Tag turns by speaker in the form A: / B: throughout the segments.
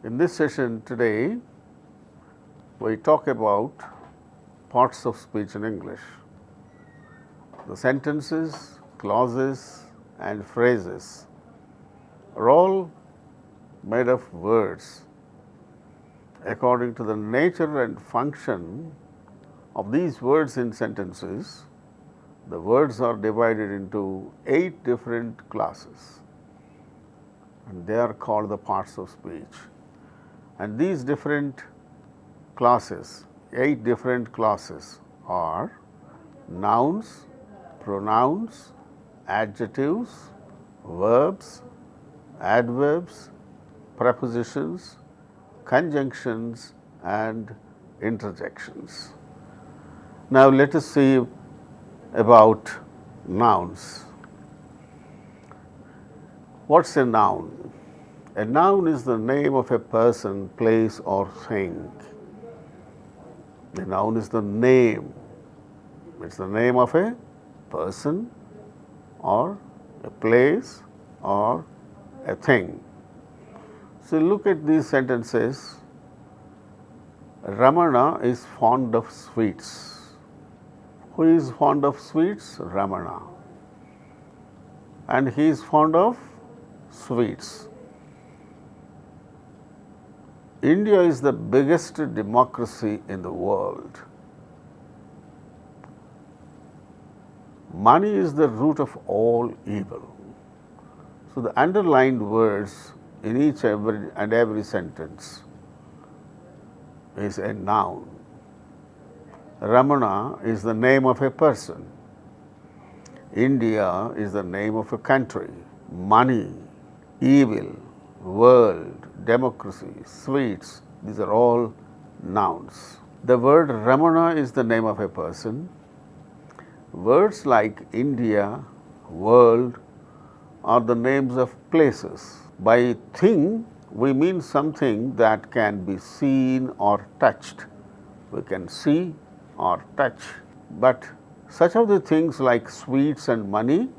A: In this session today, we talk about parts of speech in English. The sentences, clauses and phrases are all made of words. According to the nature and function of these words in sentences, the words are divided into 8 different classes, and they are called the parts of speech. And these different classes, 8 different classes are nouns, pronouns, adjectives, verbs, adverbs, prepositions, conjunctions and interjections. Now, let us see about nouns. What's a noun? A noun is the name of a person, place or thing. A noun is the name. It's the name of a person or a place or a thing. So, look at these sentences. Ramana is fond of sweets. Who is fond of sweets? Ramana. And he is fond of sweets. India is the biggest democracy in the world. Money is the root of all evil. So, the underlined words in each and every sentence is a noun. Ramana is the name of a person. India is the name of a country. Money, evil, world, democracy, sweets, these are all nouns. The word Ramana is the name of a person. Words like India, world are the names of places. By thing, we mean something that can be seen or touched. We can see or touch, but such of the things like sweets and money,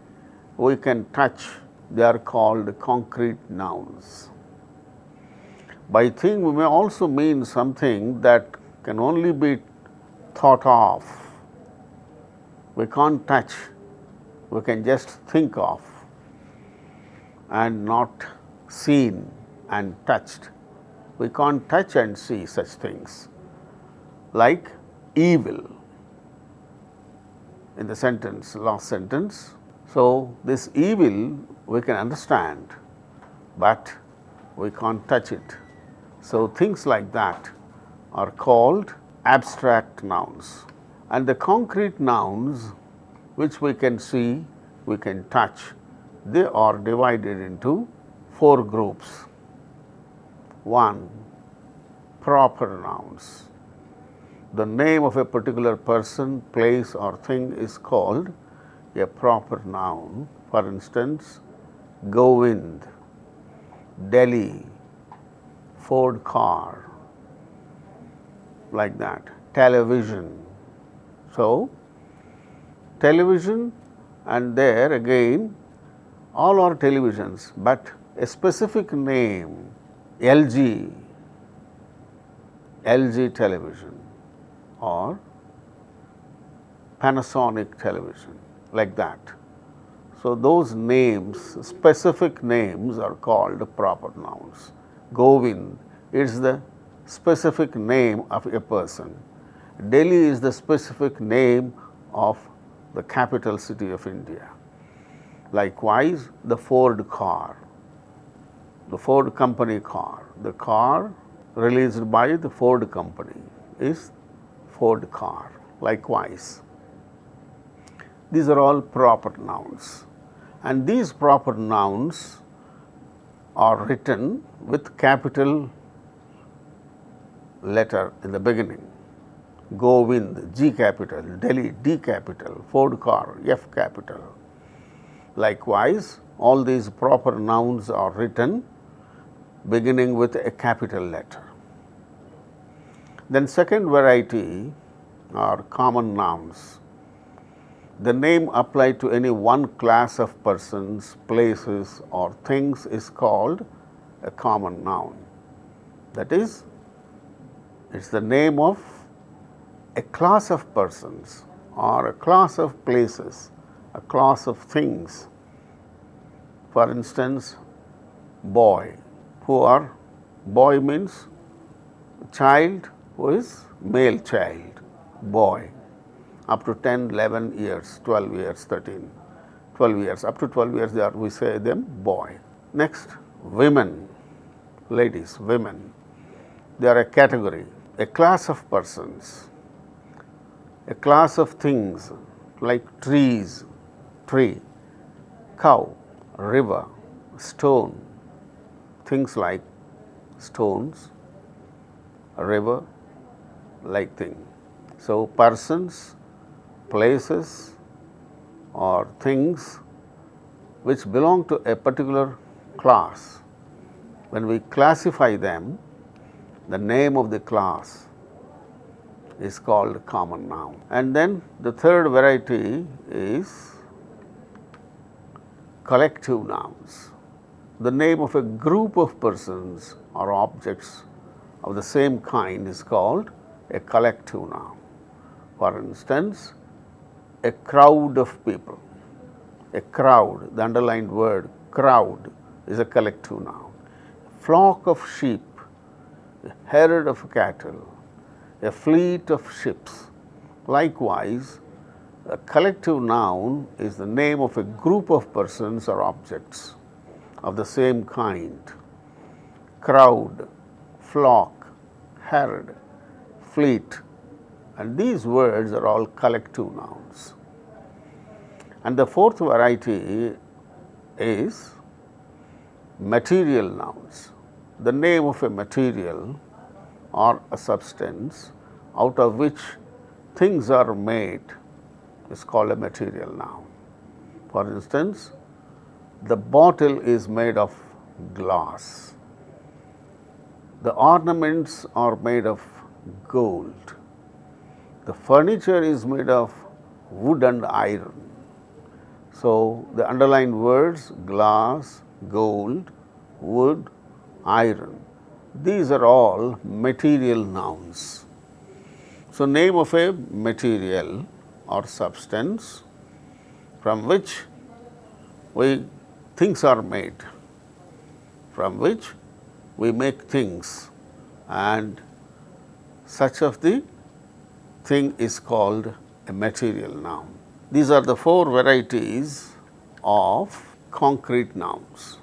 A: we can touch. They are called concrete nouns. By thing, we may also mean something that can only be thought of. We can't touch, we can just think of and not seen and touched. We can't touch and see such things like evil in the sentence, last sentence. So, this evil we can understand, but we can't touch it. So, things like that are called abstract nouns. And the concrete nouns which we can see, we can touch, they are divided into 4 groups. 1. Proper nouns. The name of a particular person, place or thing is called a proper noun. For instance, Govind, Delhi, Ford car, like that. Television. So, television, and there again all are televisions, but a specific name, LG television or Panasonic television, like that. So, those names, specific names are called proper nouns. Govind is the specific name of a person. Delhi is the specific name of the capital city of India. Likewise, the Ford car, the Ford company car, the car released by the Ford company is Ford car. Likewise, these are all proper nouns, and these proper nouns are written with capital letter in the beginning. Govind, G capital, Delhi, D capital, Ford car, F capital. Likewise, all these proper nouns are written beginning with a capital letter. Then second variety are common nouns. The name applied to any one class of persons, places or things is called a common noun. That is, it is the name of a class of persons or a class of places, a class of things. For instance, boy, boy means child who is male child, boy, up to 10, 11 years, 12 years, 13, 12 years, up to 12 years we say them boy. Next, women, ladies, women, they are a category, a class of persons, a class of things like trees, tree, cow, river, stone, things like stones, river, like thing. So, persons, places or things which belong to a particular class, when we classify them, the name of the class is called common noun. And then the third variety is collective nouns. The name of a group of persons or objects of the same kind is called a collective noun. For instance, a crowd of people. A crowd, the underlined word crowd is a collective noun. A flock of sheep, a herd of cattle, a fleet of ships. Likewise, a collective noun is the name of a group of persons or objects of the same kind. Crowd, flock, herd, fleet, and these words are all collective nouns. And the fourth variety is material nouns. The name of a material or a substance out of which things are made is called a material noun. For instance, the bottle is made of glass. The ornaments are made of gold. The furniture is made of wood and iron. So, the underlined words glass, gold, wood, iron, these are all material nouns. So, name of a material or substance from which things are made, from which we make things, and such of the thing is called a material noun. These are the four varieties of concrete nouns.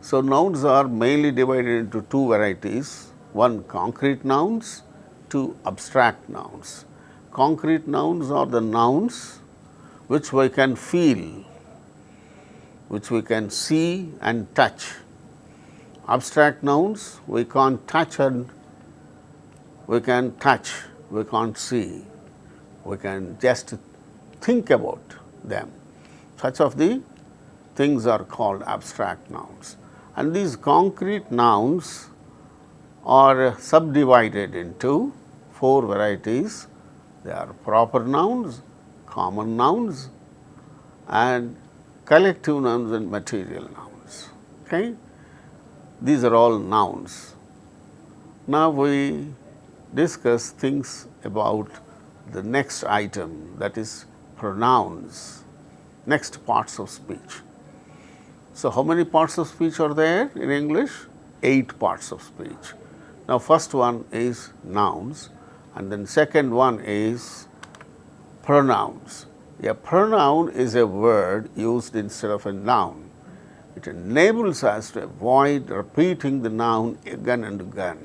A: So, nouns are mainly divided into two varieties, one concrete nouns, two abstract nouns. Concrete nouns are the nouns which we can feel, which we can see and touch. Abstract nouns we can't touch and we can touch, we can't see, we can just think about them. Such of the things are called abstract nouns. And these concrete nouns are subdivided into four varieties. They are proper nouns, common nouns, and collective nouns and material nouns. Okay? These are all nouns. Now, we discuss things about the next item, that is pronouns, next parts of speech. So, how many parts of speech are there in English? 8 parts of speech. Now, first one is nouns, and then second one is pronouns. A pronoun is a word used instead of a noun. It enables us to avoid repeating the noun again and again.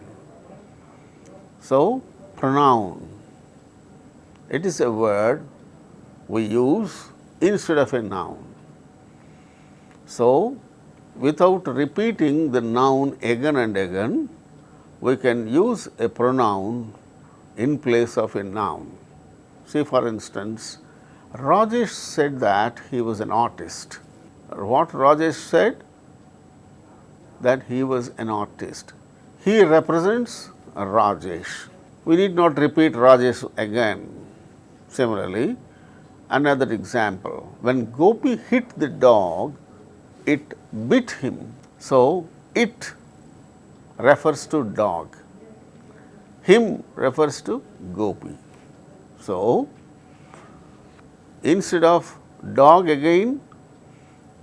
A: So, pronoun, it is a word we use instead of a noun. So, without repeating the noun again and again, we can use a pronoun in place of a noun. See, for instance, Rajesh said that he was an artist. What Rajesh said? That he was an artist. He represents Rajesh. We need not repeat Rajesh again. Similarly, another example, when Gopi hit the dog, it bit him. So, it refers to dog. Him refers to Gopi. So, instead of dog again,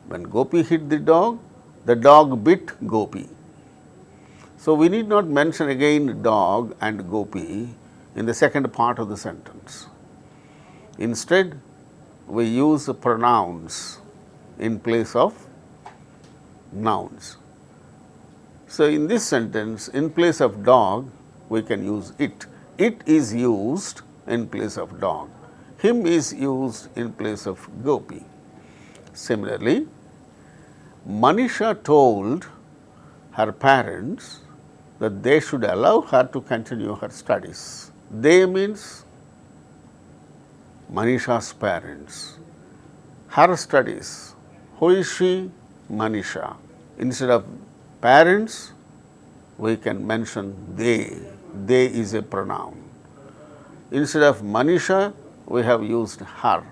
A: when Gopi hit the dog bit Gopi. So, we need not mention again dog and Gopi in the second part of the sentence. Instead, we use pronouns in place of nouns. So, in this sentence, in place of dog, we can use it. It is used in place of dog. Him is used in place of Gopi. Similarly, Manisha told her parents that they should allow her to continue her studies. They means Manisha's parents. Her studies. Who is she? Manisha. Instead of parents, we can mention they. They is a pronoun. Instead of Manisha, we have used her.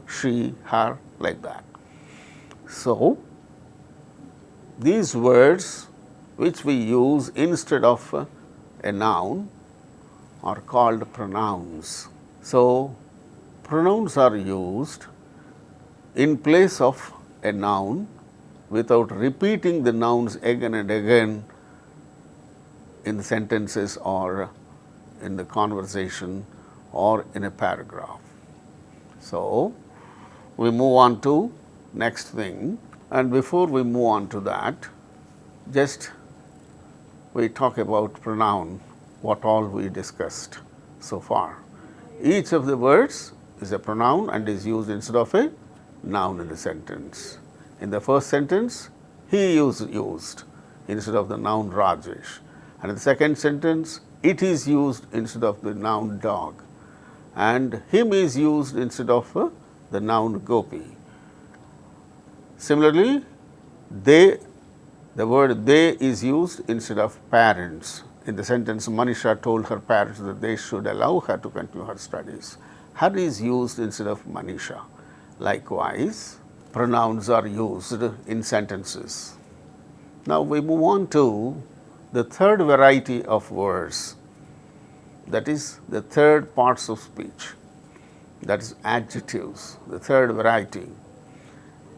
A: She, her, like that. So, these words which we use instead of a noun are called pronouns. So, pronouns are used in place of a noun without repeating the nouns again and again in the sentences or in the conversation or in a paragraph. So, we move on to next thing, and before we move on to that, just we talk about pronoun, what all we discussed so far. Each of the words is a pronoun and is used instead of a noun in the sentence. In the first sentence, he used instead of the noun Rajesh, and in the second sentence, it is used instead of the noun dog, and him is used instead of the noun Gopi. Similarly, the word they is used instead of parents. In the sentence, Manisha told her parents that they should allow her to continue her studies. Her is used instead of Manisha. Likewise, pronouns are used in sentences. Now, we move on to the third variety of words, that is the third parts of speech, that is adjectives, the third variety.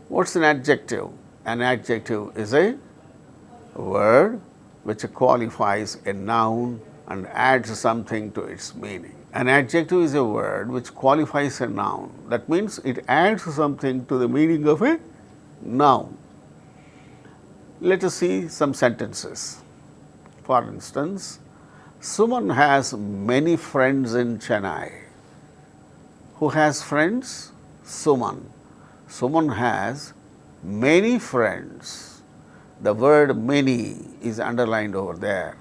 A: What's an adjective? An adjective is a word which qualifies a noun and adds something to its meaning. An adjective is a word which qualifies a noun. That means it adds something to the meaning of a noun. Let us see some sentences. For instance, Suman has many friends in Chennai. Who has friends? Suman. Suman has many friends. The word many is underlined over there.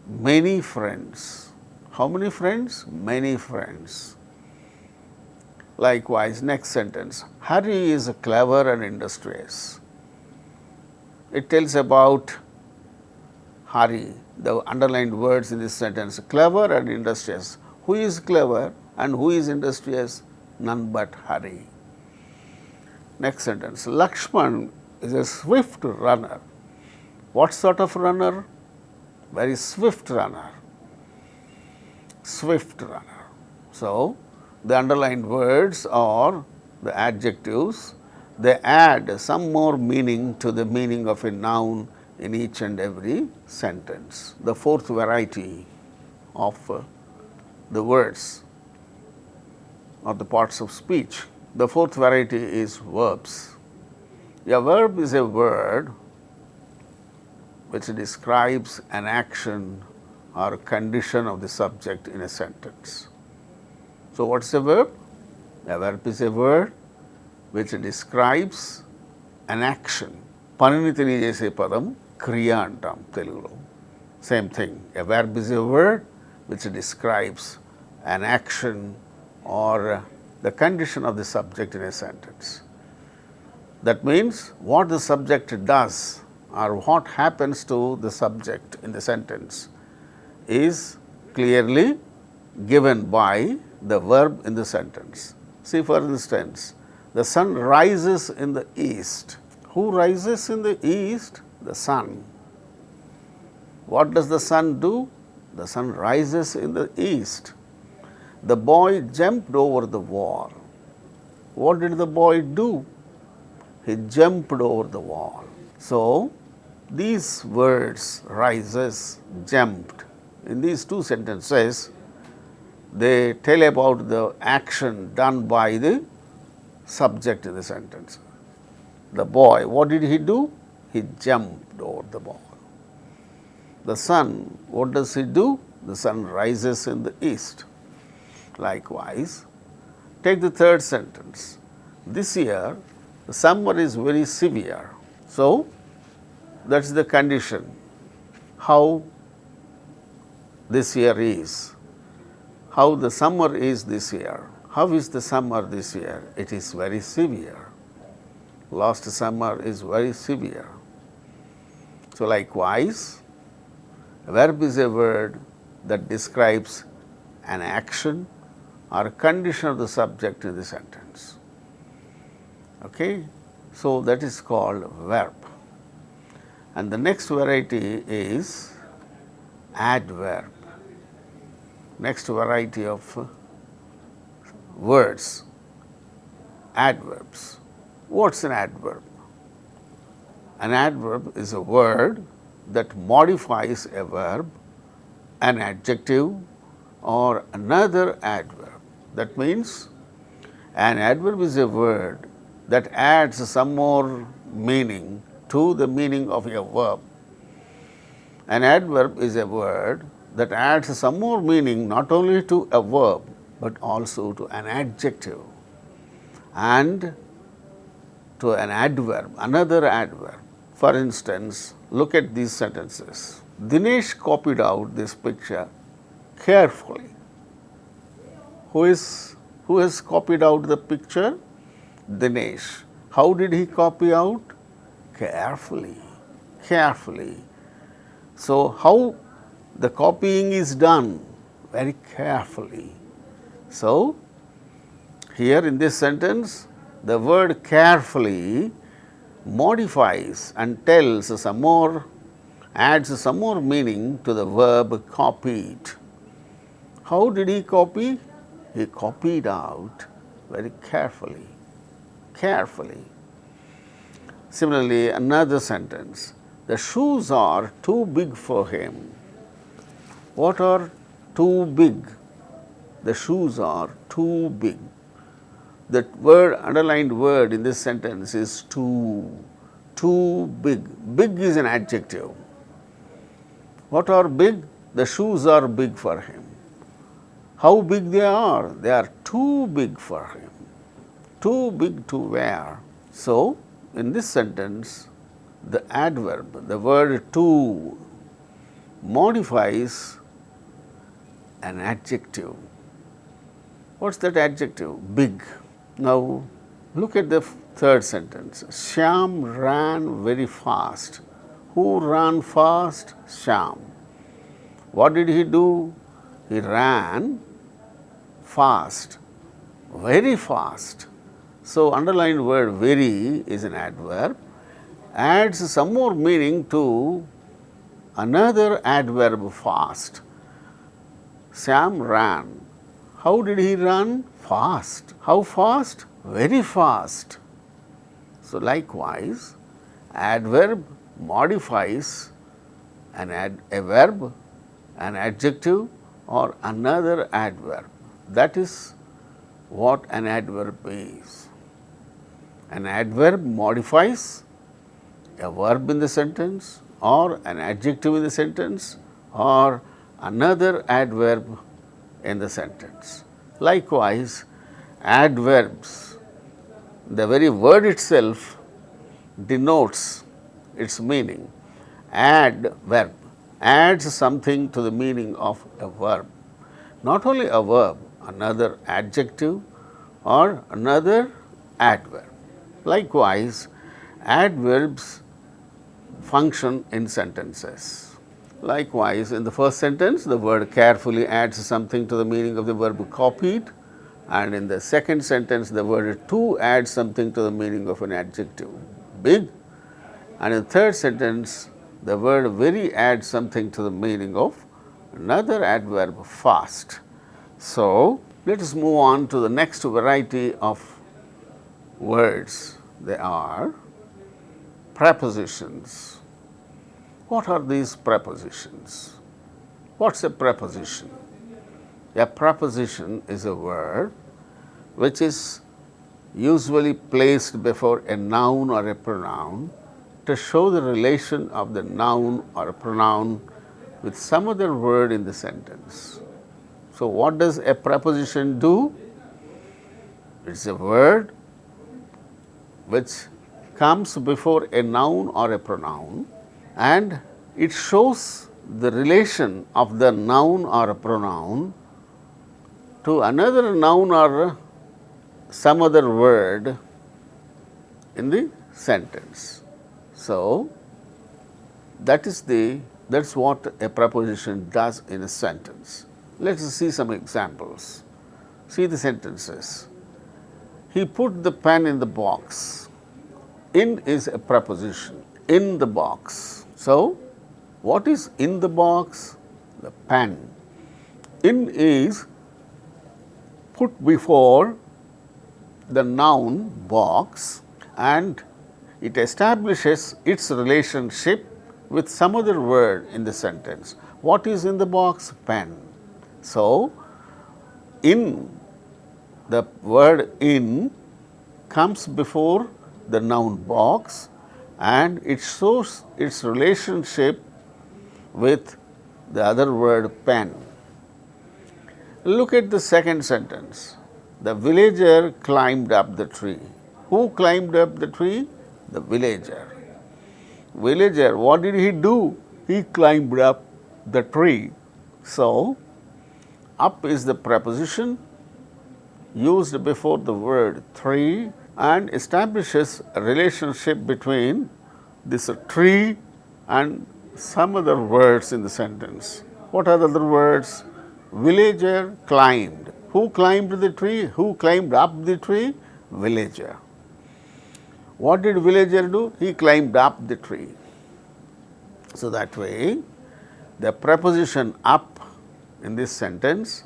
A: Many friends. How many friends? Many friends. Likewise, next sentence. Hari is clever and industrious. It tells about Hari, the underlined words in this sentence, clever and industrious. Who is clever and who is industrious? None but Hari. Next sentence. Lakshman is a swift runner. What sort of runner? Very swift runner. Swift runner. So, the underlined words are the adjectives. They add some more meaning to the meaning of a noun in each and every sentence. The fourth variety of the words or the parts of speech. The fourth variety is verbs. A verb is a word which describes an action or a condition of the subject in a sentence. So, what is a verb? A verb is a word which describes an action. Paninitini chese padam kriya antam Telugulo. Same thing. A verb is a word which describes an action or the condition of the subject in a sentence. That means what the subject does or what happens to the subject in the sentence is clearly given by the verb in the sentence. See, for instance, the sun rises in the east. Who rises in the east? The sun. What does the sun do? The sun rises in the east. The boy jumped over the wall. What did the boy do? He jumped over the wall. So, these words, rises, jumped, in these two sentences, they tell about the action done by the subject in the sentence. The boy, what did he do? He jumped over the ball. The sun, what does he do? The sun rises in the east. Likewise, take the third sentence. This year, the summer is very severe. So, that is the condition, how this year is, how the summer is this year. How is the summer this year? It is very severe. Last summer is very severe. So, likewise, a verb is a word that describes an action or a condition of the subject in the sentence. Okay? So, that is called verb. And the next variety is adverb. Next variety of words, adverbs. What's an adverb? An adverb is a word that modifies a verb, an adjective, or another adverb. That means an adverb is a word that adds some more meaning to the meaning of a verb. An adverb is a word that adds some more meaning not only to a verb, but also to an adjective and to an adverb, another adverb. For instance, look at these sentences. Dinesh copied out this picture carefully. Who has copied out the picture? Dinesh. How did he copy out? Carefully. Carefully. So, how the copying is done? Very carefully. So, here in this sentence, the word carefully modifies and tells some more, adds some more meaning to the verb copied. How did he copy? He copied out very carefully. Carefully. Similarly, another sentence. The shoes are too big for him. What are too big? The shoes are too big. The word, underlined word in this sentence is too. Too big. Big is an adjective. What are big? The shoes are big for him. How big they are? They are too big for him. Too big to wear. So, in this sentence, the adverb, the word too, modifies an adjective. What's that adjective? Big. Now, look at the third sentence. Shyam ran very fast. Who ran fast? Shyam. What did he do? He ran fast, very fast. So, underlined word very is an adverb, adds some more meaning to another adverb fast. Sam ran. How did he run? Fast. How fast? Very fast. So, likewise, adverb modifies a verb, an adjective, or another adverb. That is what an adverb is. An adverb modifies a verb in the sentence, or an adjective in the sentence, or another adverb in the sentence. Likewise, adverbs, the very word itself denotes its meaning. Adverb adds something to the meaning of a verb. Not only a verb, another adjective or another adverb. Likewise, adverbs function in sentences. Likewise, in the first sentence, the word carefully adds something to the meaning of the verb copied, and in the second sentence, the word too adds something to the meaning of an adjective, big, and in the third sentence, the word very adds something to the meaning of another adverb fast. So, let us move on to the next variety of words. They are prepositions. What are these prepositions? What's a preposition? A preposition is a word which is usually placed before a noun or a pronoun to show the relation of the noun or a pronoun with some other word in the sentence. So, what does a preposition do? It's a word which comes before a noun or a pronoun, and it shows the relation of the noun or a pronoun to another noun or some other word in the sentence. So, that's what a preposition does in a sentence. Let us see some examples. See the sentences. He put the pen in the box. In is a preposition, in the box. So, what is in the box? The pen. In is put before the noun box, and it establishes its relationship with some other word in the sentence. What is in the box? Pen. So, in, the word in comes before the noun box, and it shows its relationship with the other word pen. Look at the second sentence. The villager climbed up the tree. Who climbed up the tree? The villager. Villager, what did he do? He climbed up the tree. So, up is the preposition used before the word tree and establishes a relationship between this tree and some other words in the sentence. What are the other words? Villager climbed. Who climbed the tree? Who climbed up the tree? Villager. What did villager do? He climbed up the tree. So, that way the preposition up in this sentence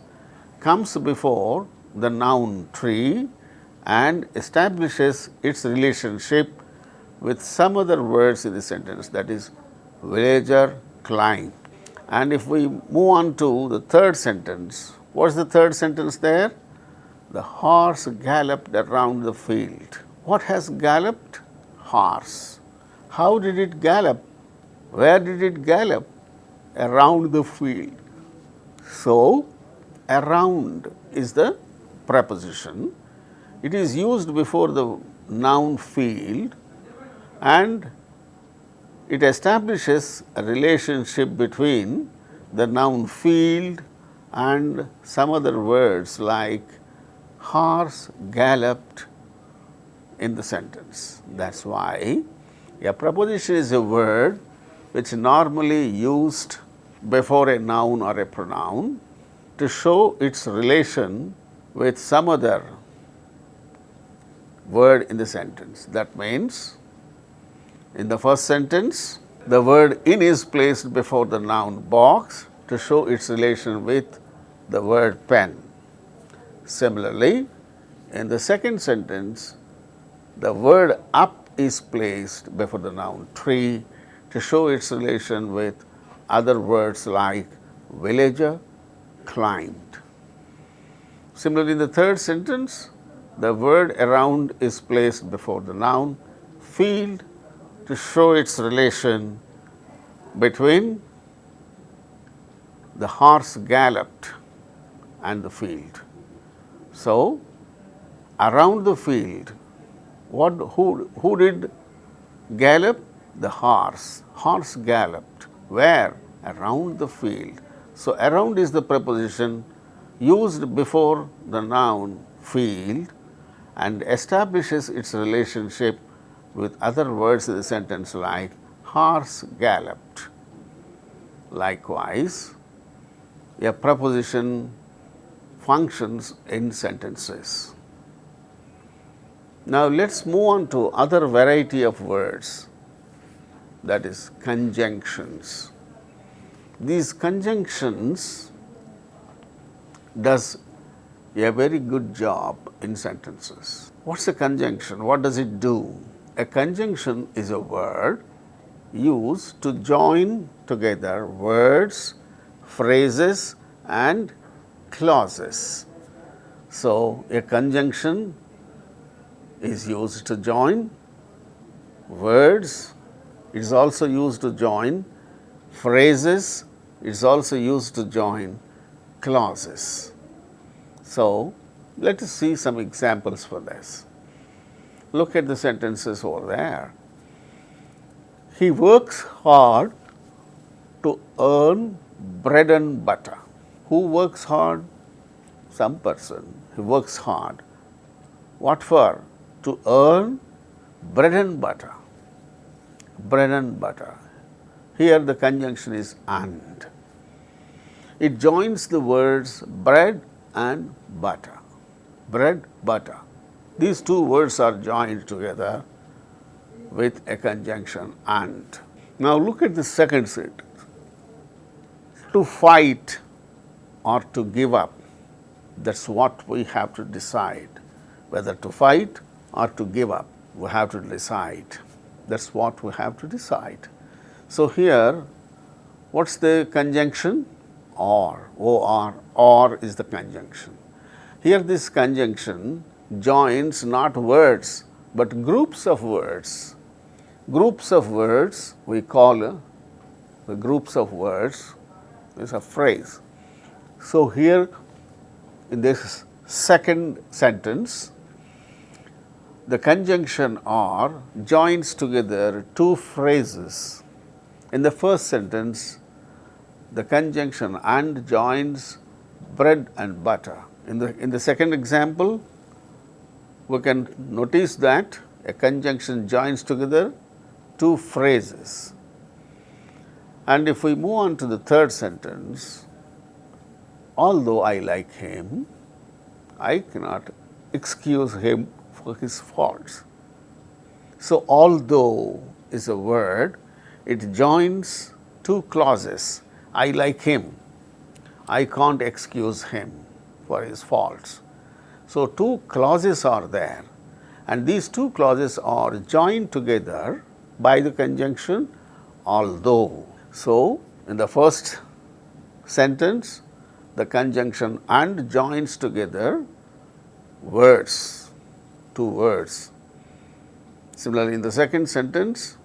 A: comes before the noun tree and establishes its relationship with some other words in the sentence, that is villager climbed. And if we move on to the third sentence, what is the third sentence there? The horse galloped around the field. What has galloped? Horse. How did it gallop? Where did it gallop? Around the field. So, around is the preposition. It is used before the noun field, and it establishes a relationship between the noun field and some other words like horse galloped in the sentence. That is why a preposition is a word which normally used before a noun or a pronoun to show its relation with some other word in the sentence. That means, in the first sentence, the word in is placed before the noun box to show its relation with the word pen. Similarly, in the second sentence, the word up is placed before the noun tree to show its relation with other words like villager, climbed. Similarly, in the third sentence, the word around is placed before the noun field to show its relation between the horse galloped and the field. So, around the field, who did gallop? The horse. Horse galloped. Where? Around the field. So, around is the preposition used before the noun field and establishes its relationship with other words in the sentence like horse galloped. Likewise, a preposition functions in sentences. Now, let us move on to other variety of words. that is conjunctions. These conjunctions does a very good job in sentences. What's a conjunction? What does it do? A conjunction is a word used to join together words, phrases and clauses. So, a conjunction is used to join words, it is also used to join phrases, it is also used to join clauses. So, let us see some examples for this. Look at the sentences over there. He works hard to earn bread and butter. Who works hard? Some person. He works hard. What for? To earn bread and butter. Bread and butter. Here the conjunction is and. It joins the words bread and butter. Bread, butter. These two words are joined together with a conjunction and. Now look at the second sentence. To fight or to give up. That's what we have to decide. Whether to fight or to give up, we have to decide. That's what we have to decide. So here, what's the conjunction? Or, or is the conjunction. Here this conjunction joins not words, but groups of words. Groups of words we call the groups of words is a phrase. So here in this second sentence, the conjunction or joins together two phrases. In the first sentence, the conjunction and joins bread and butter. In the second example, we can notice that a conjunction joins together two phrases. And if we move on to the third sentence, although I like him, I cannot excuse him for his faults. So, although is a word, it joins two clauses. I like him, I can't excuse him for his faults. So, two clauses are there and these two clauses are joined together by the conjunction although. So, in the first sentence, the conjunction and joins together words, two words. Similarly, in the second sentence,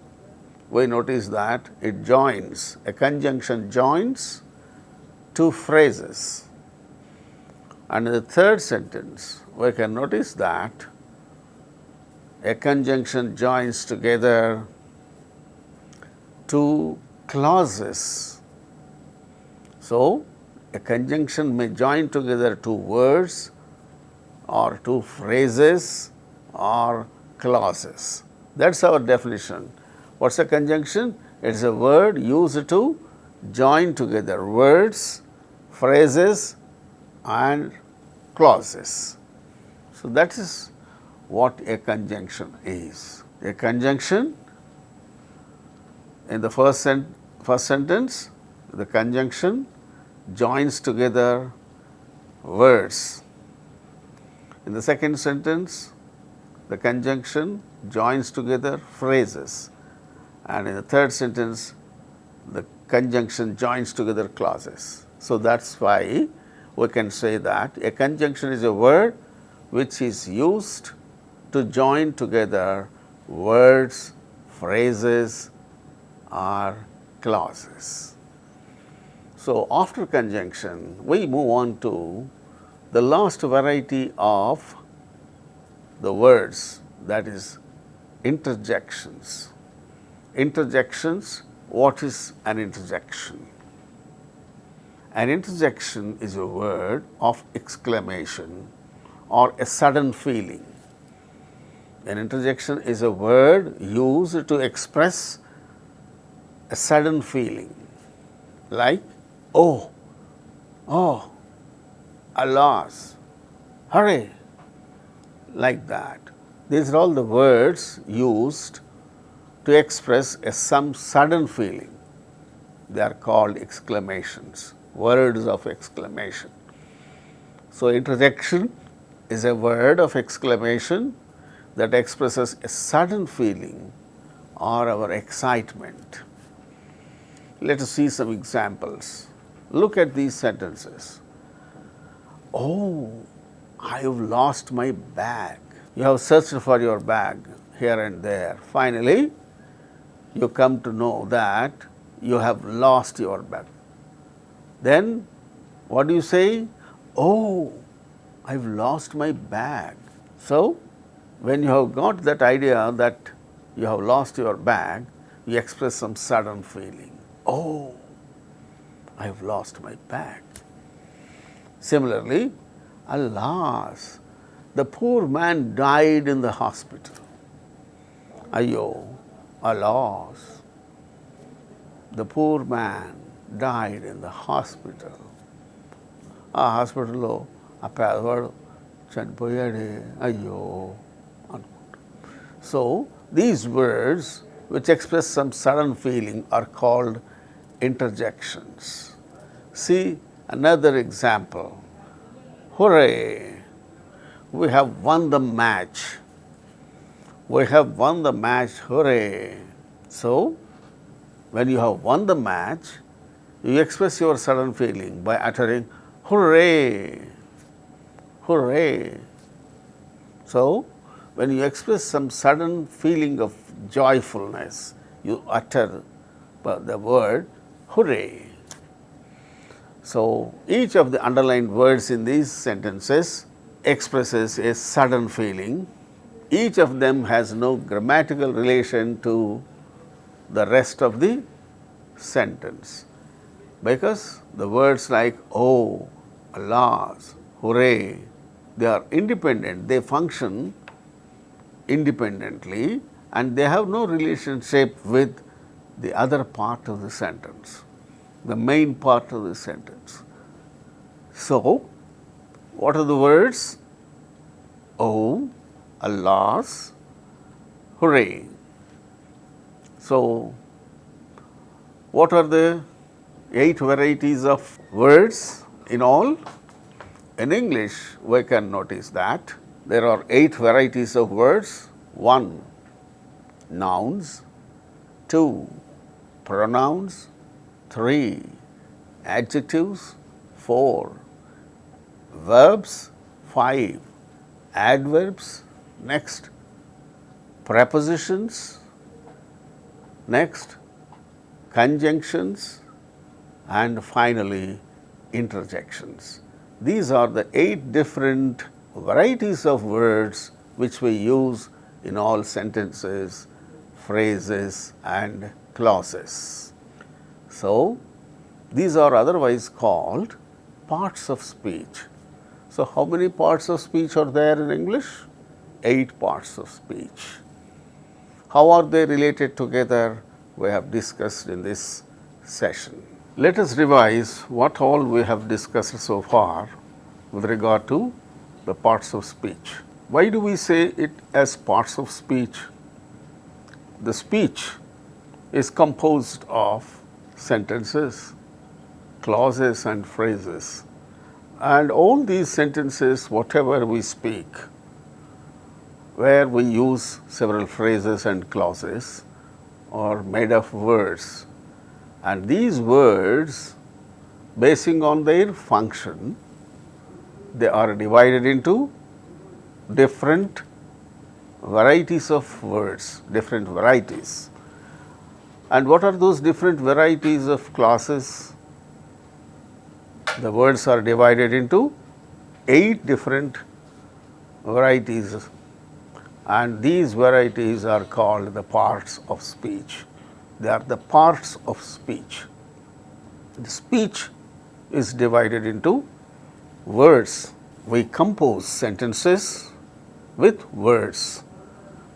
A: we notice that it joins, a conjunction joins two phrases. And in the third sentence, we can notice that a conjunction joins together two clauses. So, a conjunction may join together two words or two phrases or clauses. That's our definition. What's a conjunction? It is a word used to join together words, phrases and clauses. So, that is what a conjunction is. A conjunction in the first sentence, the conjunction joins together words. In the second sentence, the conjunction joins together phrases. And in the third sentence, the conjunction joins together clauses. So, that is why we can say that a conjunction is a word which is used to join together words, phrases or clauses. So, after conjunction, we move on to the last variety of the words, that is interjections. Interjections, what is an interjection? An interjection is a word of exclamation or a sudden feeling. An interjection is a word used to express a sudden feeling like, oh, alas, hurry, like that. These are all the words used to express some sudden feeling. They are called exclamations, words of exclamation. So, interjection is a word of exclamation that expresses a sudden feeling or our excitement. Let us see some examples. Look at these sentences. Oh, I have lost my bag. You have searched for your bag here and there. Finally, you come to know that you have lost your bag. Then, what do you say? Oh, I have lost my bag. So, when you have got that idea that you have lost your bag, you express some sudden feeling. Oh, I have lost my bag. Similarly, alas, the poor man died in the hospital. Ayyo, alas, the poor man died in the hospital. ఆ హాస్పిటల్లో ఆ పేదవాడు చనిపోయాడే అయ్యో అనుకుంటాం. So, these words which express some sudden feeling are called interjections. See another example. Hooray! We have won the match. We have won the match, hooray! So, when you have won the match, you express your sudden feeling by uttering hooray! Hooray! So, when you express some sudden feeling of joyfulness, you utter the word hooray. So, each of the underlined words in these sentences expresses a sudden feeling. Each of them has no grammatical relation to the rest of the sentence, because the words like oh, alas, hooray, they are independent, they function independently and they have no relationship with the other part of the sentence, the main part of the sentence. So, what are the words? Oh, alas, hooray. So, what are the 8 varieties of words in all? In English, we can notice that there are 8 varieties of words. 1. Nouns. 2. Pronouns. 3. Adjectives. 4. Verbs. 5. Adverbs. Next, prepositions. Next, conjunctions, and finally, interjections. These are the 8 different varieties of words which we use in all sentences, phrases, and clauses. So, these are otherwise called parts of speech. So, how many parts of speech are there in English? 8 parts of speech. How are they related together? We have discussed in this session. Let us revise what all we have discussed so far with regard to the parts of speech. Why do we say it as parts of speech? The speech is composed of sentences, clauses, and phrases. And all these sentences, whatever we speak, where we use several phrases and clauses, are made of words. And these words, basing on their function, they are divided into different varieties of words, different varieties. And what are those different varieties of clauses? The words are divided into 8 different varieties, and these varieties are called the parts of speech. They are the parts of speech. The speech is divided into words. We compose sentences with words,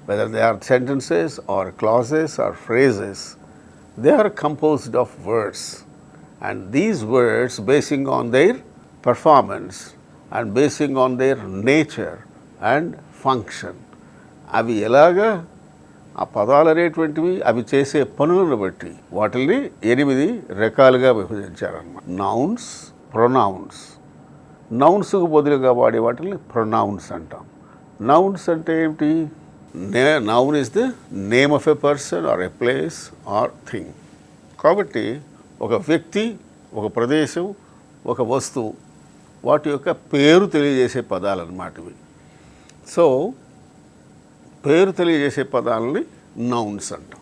A: whether they are sentences or clauses or phrases, they are composed of words. And these words, basing on their performance and basing on their nature and function, అవి ఎలాగా ఆ పదాలు అనేటువంటివి అవి చేసే పనులను బట్టి వాటిని 8 రకాలుగా విభజించారన్నమాట. Nouns, pronounce. నౌన్స్కు బదులుగా వాడే వాటిని ప్రొనౌన్స్ అంటాం. నౌన్స్ అంటే ఏమిటి? Noun is the name of a person or a place or thing. కాబట్టి ఒక వ్యక్తి, ఒక ప్రదేశం, ఒక వస్తువు, వాటి యొక్క పేరు తెలియజేసే పదాలు అన్నమాట ఇవి. సో పేరు తెలియజేసే పదాలని నౌన్స్ అంటాం.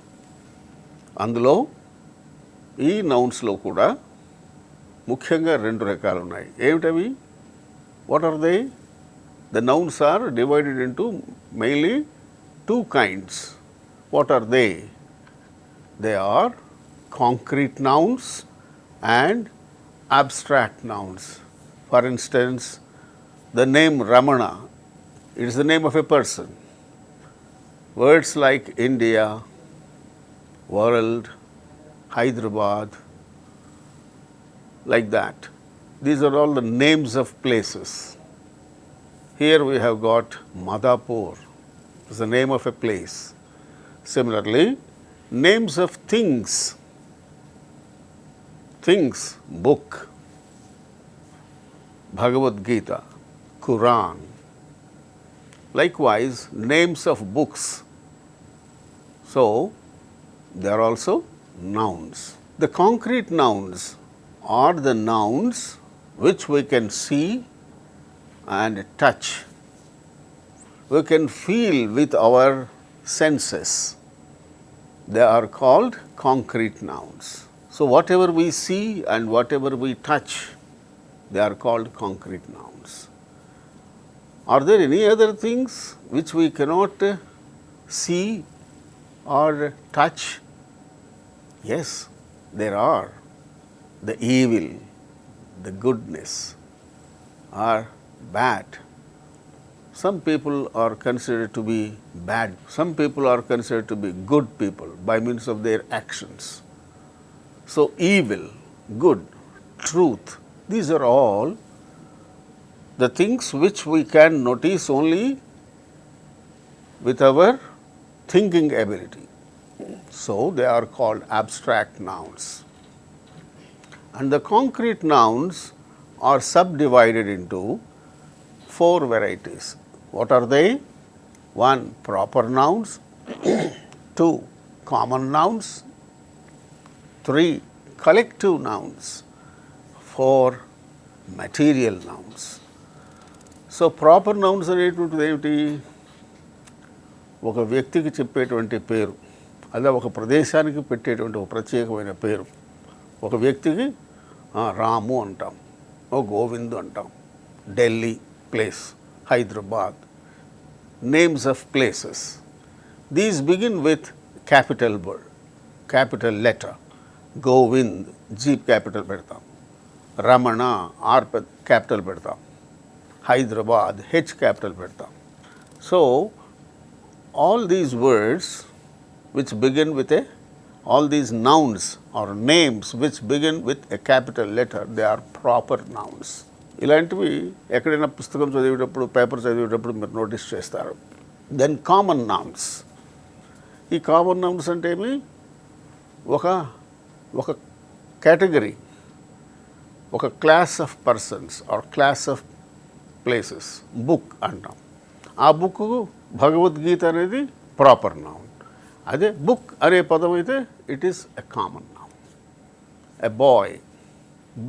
A: అందులో ఈ నౌన్స్లో కూడా ముఖ్యంగా 2 రకాలు ఉన్నాయి. ఏమిటవి? What are they? The nouns are divided into mainly 2 kinds. What are they? They are concrete nouns and abstract nouns. For instance, the name Ramana, it is the name of a person. Words like India, world, Hyderabad, like that. These are all the names of places. Here we have got Madhapur, is the name of a place. Similarly, names of things, book, 𝗂𝗶𝗫𝗬𝗀, Quran. Likewise, names of books. So, they are also nouns. The concrete nouns are the nouns which we can see and touch. We can feel with our senses. They are called concrete nouns. So, whatever we see and whatever we touch, they are called concrete nouns. Are there any other things which we cannot see or touch? Yes, there are. The evil, the goodness, or bad. Some people are considered to be bad. Some people are considered to be good people by means of their actions. So, evil, good, truth, these are all the things which we can notice only with our thinking ability. So, they are called abstract nouns. And the concrete nouns are subdivided into 4 varieties. What are they? 1. Proper nouns. 2. Common nouns. 3. Collective nouns. 4. Material nouns. So proper nouns అనేటువంటిది ఏమిటి? ఒక వ్యక్తికి చెప్పేటువంటి పేరు, అదే ఒక ప్రదేశానికి పెట్టేటువంటి ఒక ప్రత్యేకమైన పేరు. ఒక వ్యక్తికి రాము అంటాం, ఓ గోవింద్ అంటాం, Delhi place, Hyderabad. Names of places. These begin with capital word, capital letter. Govind G capital పెడతాం, రమణ ఆర్ క్యాపిటల్ పెడతాం, హైదరాబాద్ హెచ్ క్యాపిటల్ పెడతాం. So all these words which begin with all these nouns or names which begin with a capital letter, they are proper nouns. ఇలాంటివి ఎక్కడైనా పుస్తకం చదివేటప్పుడు, paper చదివేటప్పుడు మీరు notice చేస్తారు. Then common nouns. ఈ కామన్ నౌన్స్ అంటే ఏమి? ఒక కేటగిరీ, ఒక class of persons or class of places. Book అంటాం, ఆ బుక్ భగవద్గీత అనేది ప్రాపర్ నౌన్. అదే బుక్ అనే పదం అయితే it is a common noun. A boy,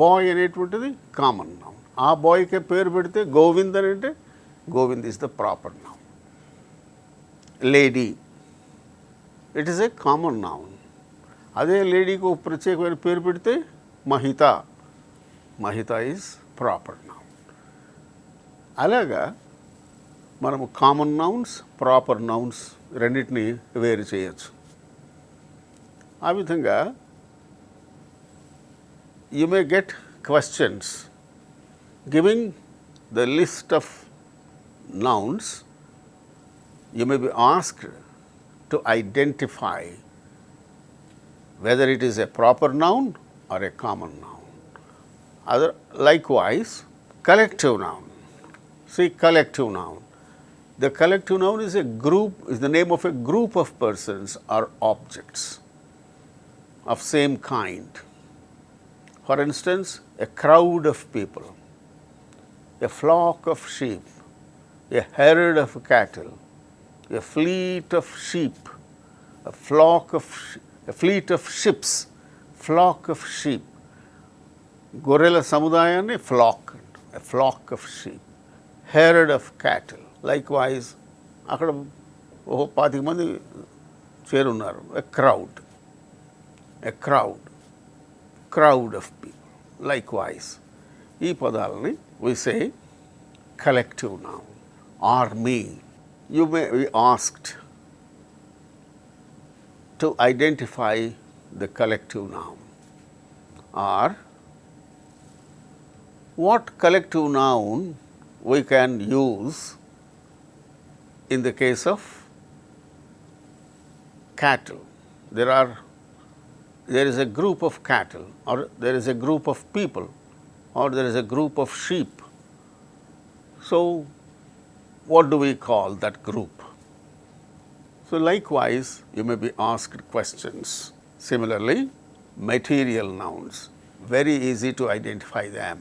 A: boy అనేటువంటిది కామన్ నౌన్. ఆ బాయ్కే పేరు పెడితే గోవింద్ అని అంటే Govind is the proper noun. Lady, it is a common noun. అదే లేడీకి ఒక ప్రత్యేకమైన పేరు పెడితే Mahita, Mahita is proper noun. అలాగా మనము కామన్ నౌన్స్, ప్రాపర్ నౌన్స్ రెండింటినీ వేరు చేయొచ్చు. ఆ విధంగా you may get questions giving the list of nouns. You may be asked to identify whether it is a proper noun or a common noun. Likewise, collective noun. See, collective noun. The collective noun is a group, is the name of a group of persons or objects of same kind. For instance, a crowd of people, a flock of sheep, a herd of cattle, a fleet of sheep, a fleet of ships, flock of sheep. గొర్రెల సముదాయాన్ని a flock of sheep, herd of cattle. Likewise, అక్కడ 20 మంది చేరున్నారు, a crowd of people. Likewise, ఈ పదాలని we say collective noun. Army. You may be asked to identify the collective noun, or what collective noun we can use in the case of cattle. There is a group of cattle, or there is a group of people, or there is a group of sheep. So, what do we call that group? So, likewise, you may be asked questions. Similarly, material nouns, very easy to identify them.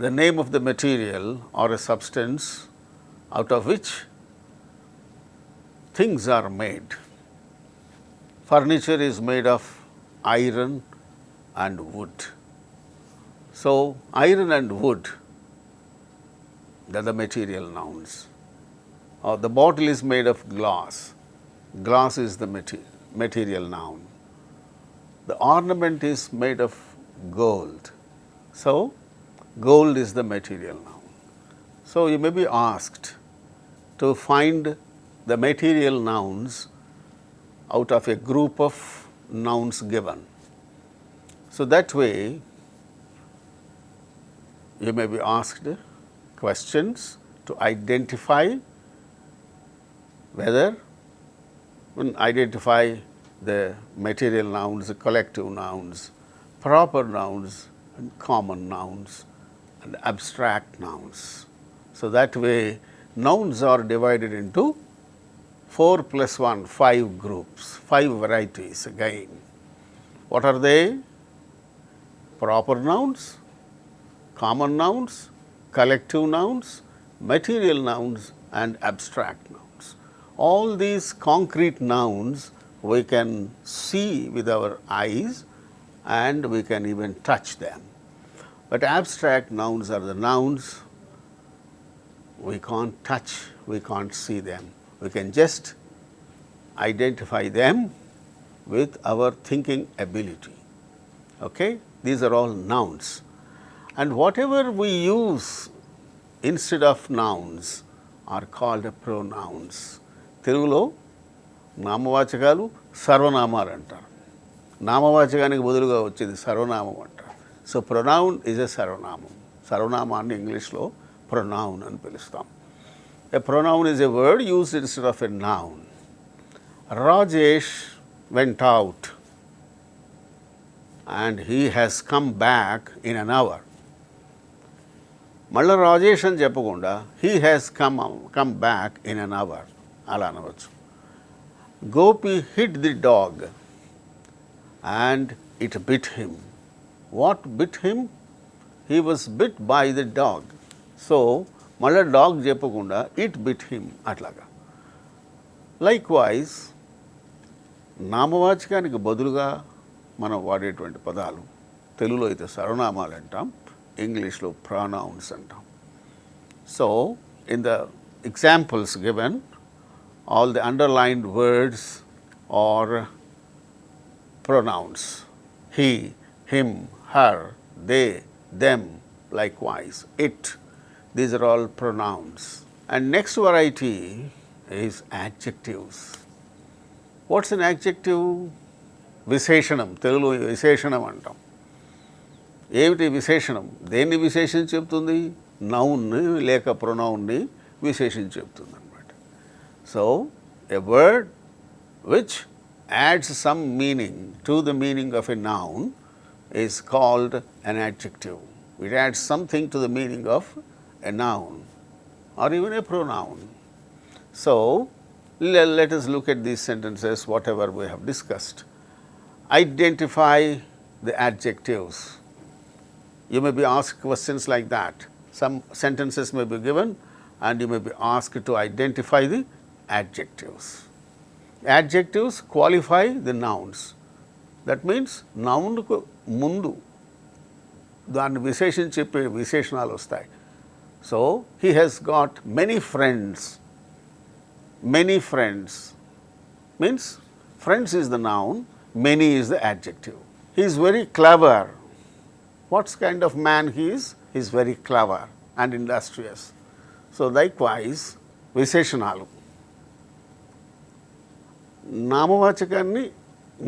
A: The name of the material or a substance out of which things are made. Furniture is made of iron and wood. So, iron and wood, they are the material nouns. Or the bottle is made of glass. Glass is the material noun. The ornament is made of gold. So, gold is the material noun. So, you may be asked to find the material nouns out of a group of nouns given. So, that way you may be asked questions to identify the material nouns, the collective nouns, proper nouns and common nouns and abstract nouns. So, that way nouns are divided into 4 plus 1, 5 groups, 5 varieties again. What are they? Proper nouns, common nouns, collective nouns, material nouns and abstract nouns. All these concrete nouns we can see with our eyes and we can even touch them. But abstract nouns are the nouns we can't touch, we can't see them. We can just identify them with our thinking ability. Okay? These are all nouns. And whatever we use instead of nouns are called pronouns. తెలుగులో నామవాచకాలు సర్వనామాలు అంటారు. నామవాచకానికి బదులుగా వచ్చేది సర్వనామం అంటారు. So pronoun is a సర్వనామం. సర్వనామాన్ని ఇంగ్లీష్లో ప్రొనౌన్ అని పిలుస్తాం. A pronoun is a word used instead of a noun. Rajesh went out and he has come back in an hour. మళ్ళీ రాజేష్ అని చెప్పకుండా he has come back in an hour అలా అనవచ్చు. Gopi hit the dog and it bit him. What bit him? He was bit by the dog. So, మళ్ళీ dog చెప్పకుండా it bit him అట్లాగా. Likewise నామవాచకానికి బదులుగా మనం వాడేటువంటి పదాలు తెలుగులో అయితే సర్వనామాలు అంటాం, ఇంగ్లీష్లో ప్రొనౌన్స్ అంటాం. So in the examples given all the underlined words are pronouns. He, him, her, they, them, likewise it. These are all pronouns. And next variety is adjectives. What's an adjective? విశేషణం. తెలుగులో విశేషణం అంటాం. ఏమిటి విశేషణం? దేన్ని విశేషించి చెప్తుంది? నౌన్ని లేక ప్రొనౌన్ని విశేషించి చెప్తుంది అన్నమాట. So a word which ads some meaning to the meaning of a noun is called an adjective. It adds something to the meaning of a noun or even a pronoun. So, let us look at these sentences, whatever we have discussed. Identify the adjectives. You may be asked questions like that. Some sentences may be given and you may be asked to identify the adjectives. Adjectives qualify the nouns. That means noun కు ముందు దాన్ని విశేషించి చెప్పే విశేషణాలు వస్తాయి. So, he has got many friends. Many friends means friends is the noun, many is the adjective. He is very clever. What kind of man he is? He is very clever and industrious. So, likewise, విశేషణాలు నామవాచకాన్ని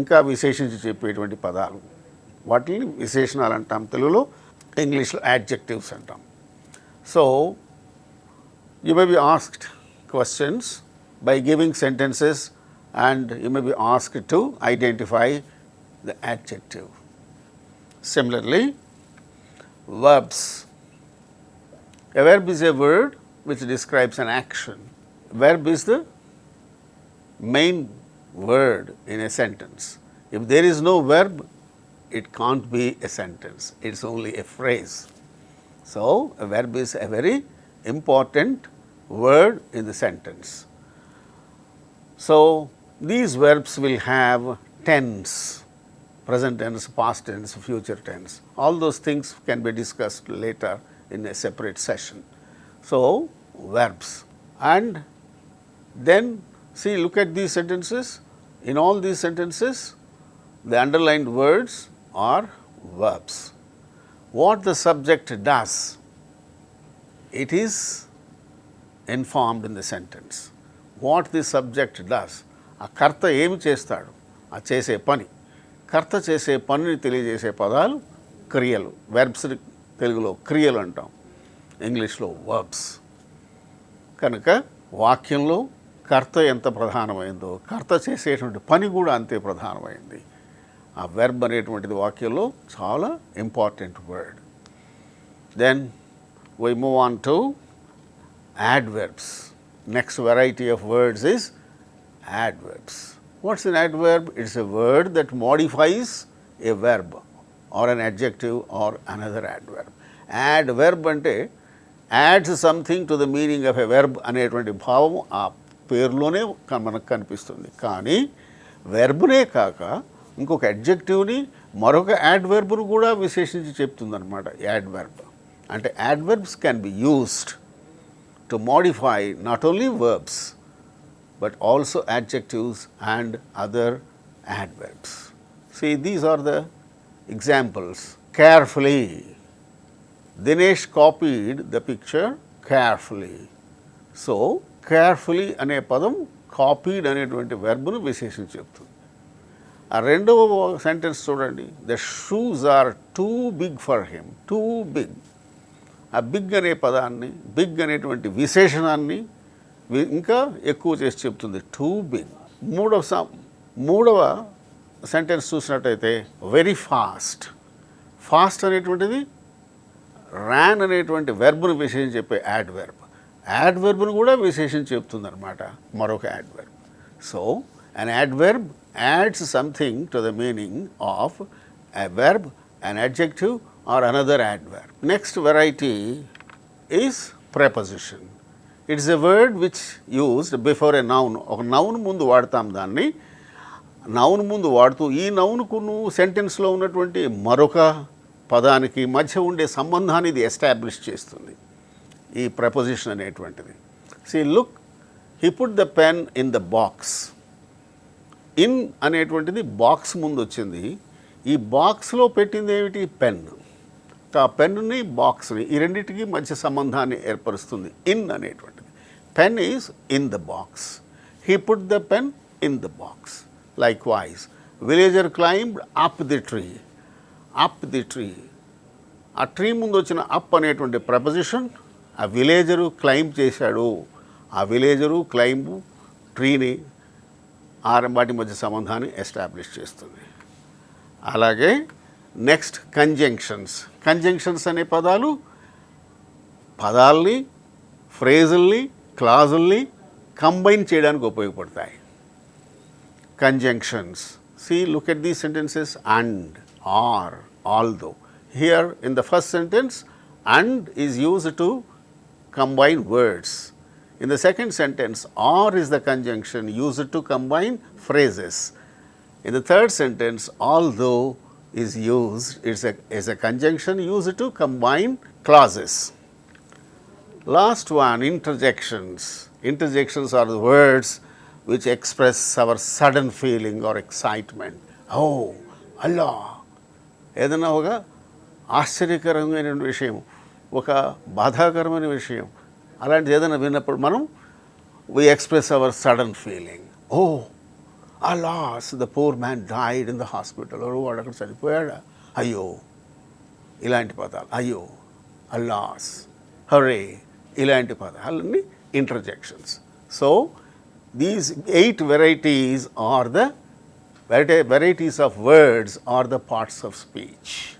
A: ఇంకా విశేషించి చెప్పేటువంటి పదాలు వాటిని విశేషణాలు అంటాం, తెలుగులో ఇంగ్లీష్లో యాడ్జెక్టివ్స్ అంటాం. So you may be asked questions by giving sentences and you may be asked to identify the adjective. Similarly, verbs. A verb is a word which describes an action. Verb is the main word in a sentence. If there is no verb, it can't be a sentence, it is only a phrase. So, a verb is a very important word in the sentence. So, these verbs will have tense, present tense, past tense, future tense. All those things can be discussed later in a separate session. So, verbs. And then see, look at these sentences. In all these sentences, the underlined words are verbs. What the subject does, it is informed in the sentence. What the subject does, ఆ కర్త ఏమి చేస్తాడు, ఆ చేసే పని, కర్త చేసే పనిని తెలియజేసే పదాలు క్రియలు. వెర్బ్స్ తెలుగులో క్రియలు అంటాం, ఇంగ్లీష్లో వర్బ్స్. కనుక వాక్యంలో కర్త ఎంత ప్రధానమైందో కర్త చేసేటువంటి పని కూడా అంతే ప్రధానమైంది. ఆ వెర్బ్ అనేటువంటిది వాక్యంలో చాలా important word. Then we move on to adverbs. Next variety of words is adverbs. What's an adverb? It's a word that modifies a verb or an adjective or another adverb. Adverb ante adds something to the meaning of a verb అనేటువంటి భావం ఆ పేరులోనే మనకు కనిపిస్తుంది. కానీ వెర్బ్నే కాక ఇంకొక అడ్జెక్టివ్ని మరొక యాడ్వర్బ్ను కూడా విశేషించి చెప్తుంది అనమాట యాడ్వర్బ్. అంటే adverbs can be used to modify not only verbs but also adjectives and other adverbs. See, these are the examples. Carefully. Dinesh copied the picture carefully. So, carefully అనే పదం copied అనేటువంటి వెర్బ్ను విశేషించి చెప్తుంది. ఆ రెండవ సెంటెన్స్ చూడండి. The shoes are too big for him. Too big. ఆ big అనే పదాన్ని, బిగ్ అనేటువంటి విశేషణాన్ని ఇంకా ఎక్కువ చేసి చెప్తుంది, టూ బిగ్. మూడవ సెంటెన్స్ చూసినట్టయితే వెరీ ఫాస్ట్. ఫాస్ట్ అనేటువంటిది ర్యాన్ అనేటువంటి వెర్బ్ను విశేషించి చెప్పే యాడ్వర్బ్. యాడ్వర్బ్ను కూడా విశేషించి చెప్తుంది అనమాట మరొక adverb. So an adverb ads something to the meaning of a verb, an adjective or another adverb. Next variety is preposition. It is a word which used before a noun. ఒక noun ముందు వాడతాం దాన్ని. Noun ముందు వాడుతూ ఈ నౌన్కును సెంటెన్స్లో ఉన్నటువంటి మరొక పదానికి మధ్య ఉండే సంబంధాన్ని ఇది ఎస్టాబ్లిష్ చేస్తుంది, ఈ preposition అనేటువంటిది. See, look, he put the pen in the box. In అనేటువంటిది బాక్స్ ముందు వచ్చింది. ఈ బాక్స్లో పెట్టింది ఏమిటి? పెన్. ఆ పెన్ని, బాక్స్ని, ఈ రెండింటికి మధ్య సంబంధాన్ని ఏర్పరుస్తుంది ఇన్ అనేటువంటిది. Pen is in the box. He put the pen in the box. Like wise villager climbed up the tree. Up the tree, ఆ ట్రీ ముందు వచ్చిన అప్ అనేటువంటి ప్రపోజిషన్ ఆ విలేజరు క్లైంబ్ చేశాడు. ఆ విలేజరు క్లైంబ్ ట్రీని, వాటి మధ్య సంబంధాన్ని ఎస్టాబ్లిష్ చేస్తుంది. అలాగే నెక్స్ట్ కంజంక్షన్స్. కంజంక్షన్స్ అనే పదాలు పదాల్ని ఫ్రేజుల్ని క్లాజుల్ని కంబైన్ చేయడానికి ఉపయోగపడతాయి. Conjunctions. See, look at these sentences. And, are, although. Here in the first sentence, and is used to combine words. In the second sentence, or is the conjunction used to combine phrases. In the third sentence, although is used, is a conjunction used to combine clauses. Last one, interjections. Interjections are the words which express our sudden feeling or excitement. Oh, Allah. ఏదైనా ఒక ఆశ్చర్యకరమైన విషయం, ఒక బాధాకరమైన విషయం, అలాంటిది ఏదైనా విన్నప్పుడు మనం we express our sudden feeling. Oh, alas, the poor man died in the hospital. వాడు అక్కడ చనిపోయాడా, అయ్యో, ఇలాంటి పదాలు. అయ్యో, అల్లాస్, హరే, ఇలాంటి పదాలన్నీ interjections. So these 8 varieties are the varieties of words are the parts of speech.